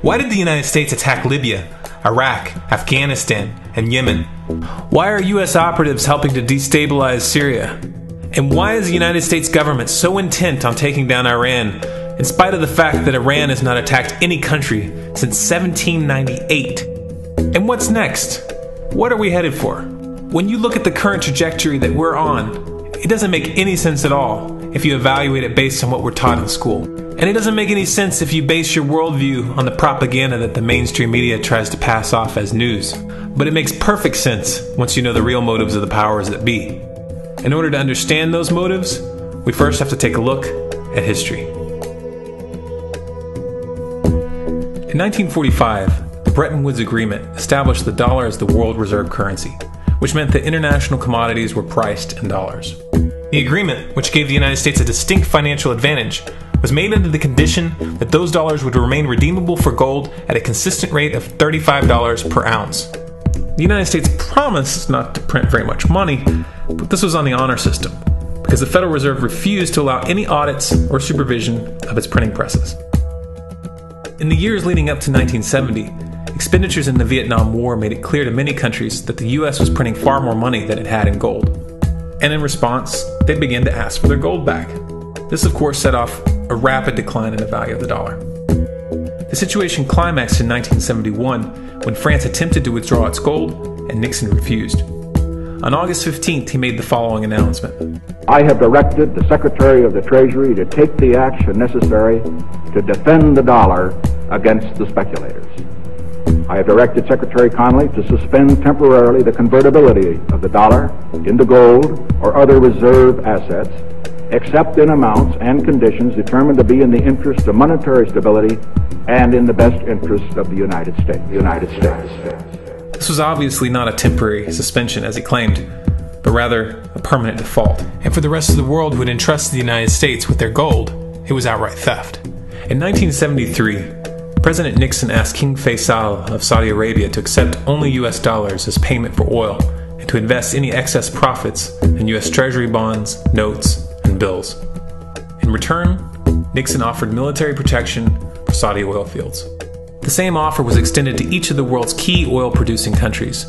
Why did the United States attack Libya, Iraq, Afghanistan, and Yemen? Why are U.S. operatives helping to destabilize Syria? And why is the United States government so intent on taking down Iran, in spite of the fact that Iran has not attacked any country since 1798? And what's next? What are we headed for? When you look at the current trajectory that we're on, it doesn't make any sense at all if you evaluate it based on what we're taught in school. And it doesn't make any sense if you base your worldview on the propaganda that the mainstream media tries to pass off as news. But it makes perfect sense once you know the real motives of the powers that be. In order to understand those motives, we first have to take a look at history. In 1945, the Bretton Woods Agreement established the dollar as the world reserve currency, which meant that international commodities were priced in dollars. The agreement, which gave the United States a distinct financial advantage, was made under the condition that those dollars would remain redeemable for gold at a consistent rate of $35 per ounce. The United States promised not to print very much money, but this was on the honor system, because the Federal Reserve refused to allow any audits or supervision of its printing presses. In the years leading up to 1970, expenditures in the Vietnam War made it clear to many countries that the U.S. was printing far more money than it had in gold. And in response, they began to ask for their gold back. This, of course, set off a rapid decline in the value of the dollar. The situation climaxed in 1971 when France attempted to withdraw its gold and Nixon refused. On August 15th, he made the following announcement. I have directed the Secretary of the Treasury to take the action necessary to defend the dollar against the speculators. I have directed Secretary Connally to suspend temporarily the convertibility of the dollar into gold or other reserve assets, except in amounts and conditions determined to be in the interest of monetary stability and in the best interest of the United States. This was obviously not a temporary suspension, as he claimed, but rather a permanent default. And for the rest of the world who had entrusted the United States with their gold, it was outright theft. In 1973, President Nixon asked King Faisal of Saudi Arabia to accept only US dollars as payment for oil and to invest any excess profits in US Treasury bonds, notes, and bills. In return, Nixon offered military protection for Saudi oil fields. The same offer was extended to each of the world's key oil-producing countries,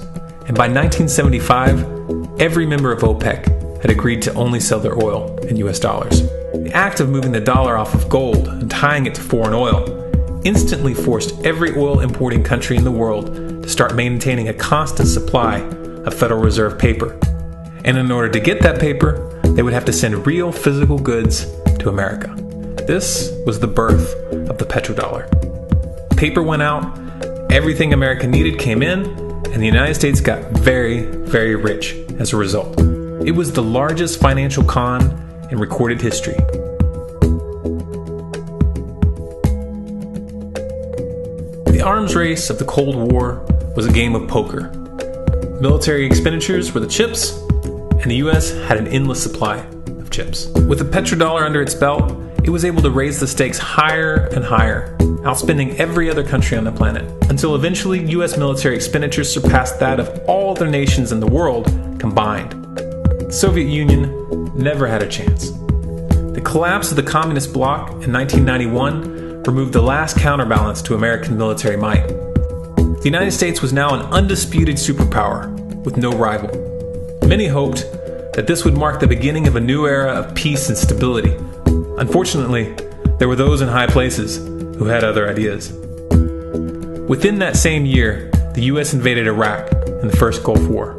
and by 1975, every member of OPEC had agreed to only sell their oil in US dollars. The act of moving the dollar off of gold and tying it to foreign oil instantly forced every oil-importing country in the world to start maintaining a constant supply of Federal Reserve paper. And in order to get that paper, they would have to send real physical goods to America. This was the birth of the petrodollar. Paper went out, everything America needed came in, and the United States got very, very rich as a result. It was the largest financial con in recorded history. The arms race of the Cold War was a game of poker. Military expenditures were the chips, and the US had an endless supply of chips. With the petrodollar under its belt, it was able to raise the stakes higher and higher, outspending every other country on the planet, until eventually US military expenditures surpassed that of all other nations in the world combined. The Soviet Union never had a chance. The collapse of the communist bloc in 1991 removed the last counterbalance to American military might. The United States was now an undisputed superpower with no rival. Many hoped that this would mark the beginning of a new era of peace and stability. Unfortunately, there were those in high places who had other ideas. Within that same year, the US invaded Iraq in the first Gulf War.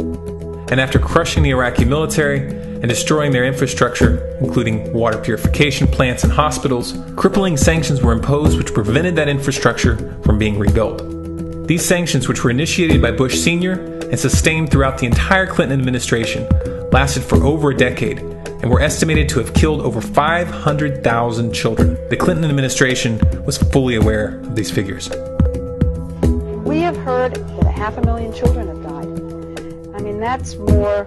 And after crushing the Iraqi military and destroying their infrastructure, including water purification plants and hospitals, crippling sanctions were imposed which prevented that infrastructure from being rebuilt. These sanctions, which were initiated by Bush Sr. and sustained throughout the entire Clinton administration, lasted for over a decade and were estimated to have killed over 500,000 children. The Clinton administration was fully aware of these figures. We have heard that 500,000 children have died. I mean, that's more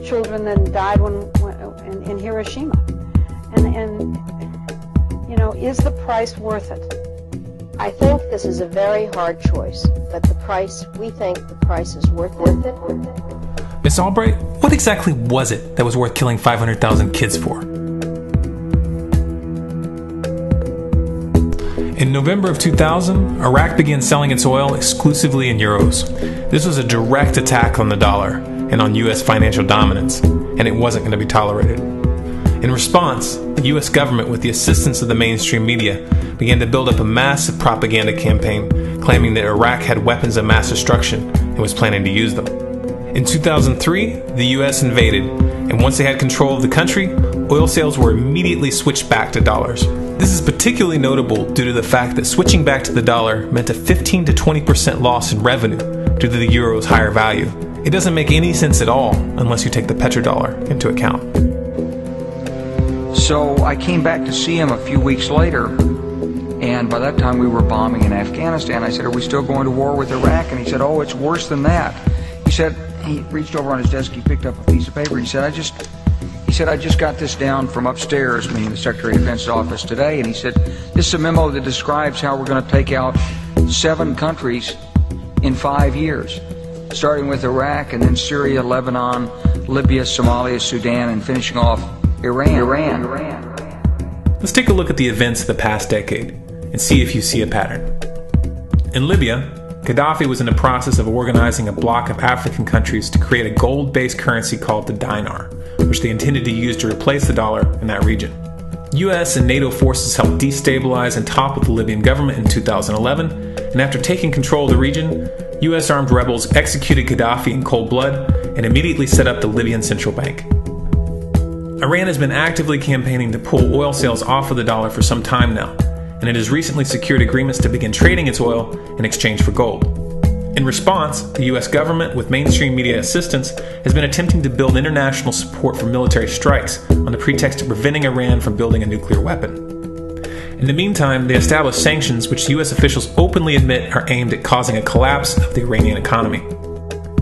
children than died in Hiroshima. And you know, is the price worth it? I think this is a very hard choice, but we think the price is worth it. Miss Albright, what exactly was it that was worth killing 500,000 kids for? In November of 2000, Iraq began selling its oil exclusively in euros. This was a direct attack on the dollar and on U.S. financial dominance, and it wasn't going to be tolerated. In response, the U.S. government, with the assistance of the mainstream media, began to build up a massive propaganda campaign claiming that Iraq had weapons of mass destruction and was planning to use them. In 2003, the U.S. invaded, and once they had control of the country, oil sales were immediately switched back to dollars. This is particularly notable due to the fact that switching back to the dollar meant a 15 to 20% loss in revenue due to the euro's higher value. It doesn't make any sense at all unless you take the petrodollar into account. So I came back to see him a few weeks later, and by that time we were bombing in Afghanistan. I said, "Are we still going to war with Iraq?" And he said, "Oh, it's worse than that." He said, he reached over on his desk, he picked up a piece of paper, he said, I just got this down from upstairs, meaning the Secretary of Defense's office today, and he said, this is a memo that describes how we're going to take out 7 countries in 5 years, starting with Iraq and then Syria, Lebanon, Libya, Somalia, Sudan, and finishing off Iran. Let's take a look at the events of the past decade and see if you see a pattern. In Libya, Gaddafi was in the process of organizing a bloc of African countries to create a gold-based currency called the dinar, which they intended to use to replace the dollar in that region. US and NATO forces helped destabilize and topple the Libyan government in 2011, and after taking control of the region, US armed rebels executed Gaddafi in cold blood and immediately set up the Libyan Central Bank. Iran has been actively campaigning to pull oil sales off of the dollar for some time now, and it has recently secured agreements to begin trading its oil in exchange for gold. In response, the US government, with mainstream media assistance, has been attempting to build international support for military strikes on the pretext of preventing Iran from building a nuclear weapon. In the meantime, they established sanctions which US officials openly admit are aimed at causing a collapse of the Iranian economy.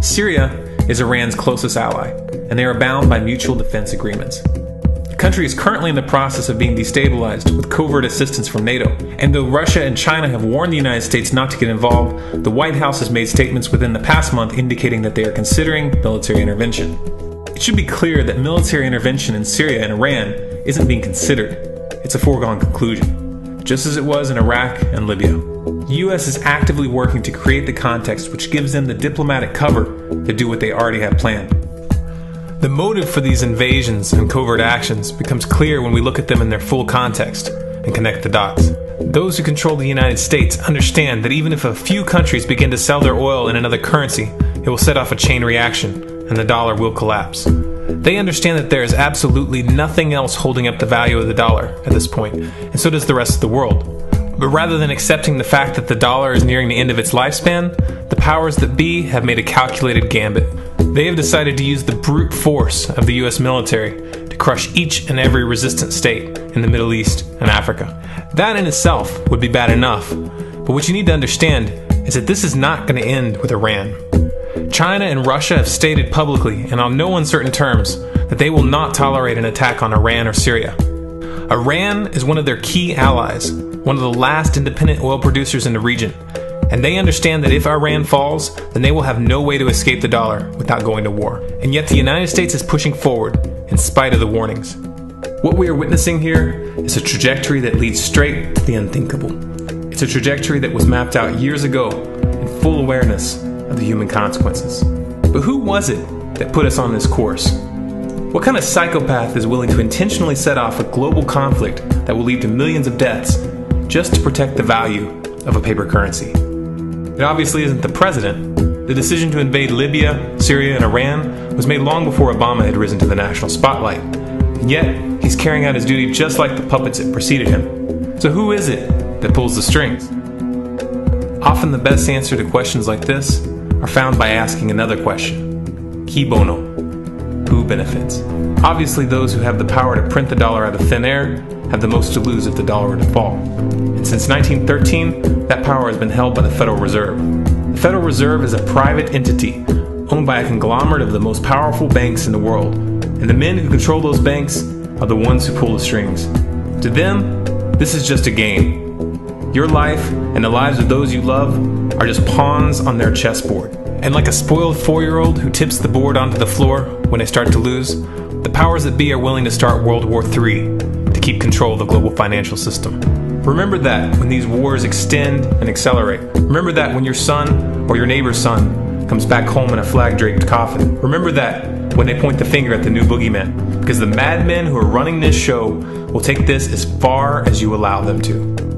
Syria is Iran's closest ally, and they are bound by mutual defense agreements. The country is currently in the process of being destabilized with covert assistance from NATO, and though Russia and China have warned the United States not to get involved, the White House has made statements within the past month indicating that they are considering military intervention. It should be clear that military intervention in Syria and Iran isn't being considered. It's a foregone conclusion, just as it was in Iraq and Libya. The US is actively working to create the context which gives them the diplomatic cover to do what they already have planned. The motive for these invasions and covert actions becomes clear when we look at them in their full context and connect the dots. Those who control the United States understand that even if a few countries begin to sell their oil in another currency, it will set off a chain reaction and the dollar will collapse. They understand that there is absolutely nothing else holding up the value of the dollar at this point, and so does the rest of the world. But rather than accepting the fact that the dollar is nearing the end of its lifespan, the powers that be have made a calculated gambit. They have decided to use the brute force of the US military to crush each and every resistant state in the Middle East and Africa. That in itself would be bad enough, but what you need to understand is that this is not going to end with Iran. China and Russia have stated publicly and on no uncertain terms that they will not tolerate an attack on Iran or Syria. Iran is one of their key allies, one of the last independent oil producers in the region, and they understand that if Iran falls, then they will have no way to escape the dollar without going to war. And yet the United States is pushing forward in spite of the warnings. What we are witnessing here is a trajectory that leads straight to the unthinkable. It's a trajectory that was mapped out years ago in full awareness of the human consequences. But who was it that put us on this course? What kind of psychopath is willing to intentionally set off a global conflict that will lead to millions of deaths just to protect the value of a paper currency? It obviously isn't the president. The decision to invade Libya, Syria, and Iran was made long before Obama had risen to the national spotlight. And yet, he's carrying out his duty just like the puppets that preceded him. So who is it that pulls the strings? Often the best answer to questions like this are found by asking another question. Qui bono? Who benefits? Obviously, those who have the power to print the dollar out of thin air have the most to lose if the dollar were to fall. And since 1913, that power has been held by the Federal Reserve. The Federal Reserve is a private entity owned by a conglomerate of the most powerful banks in the world. And the men who control those banks are the ones who pull the strings. To them, this is just a game. Your life and the lives of those you love are just pawns on their chessboard. And like a spoiled 4-year-old who tips the board onto the floor when they start to lose, the powers that be are willing to start World War III to keep control of the global financial system. Remember that when these wars extend and accelerate. Remember that when your son or your neighbor's son comes back home in a flag-draped coffin. Remember that when they point the finger at the new boogeyman. Because the madmen who are running this show will take this as far as you allow them to.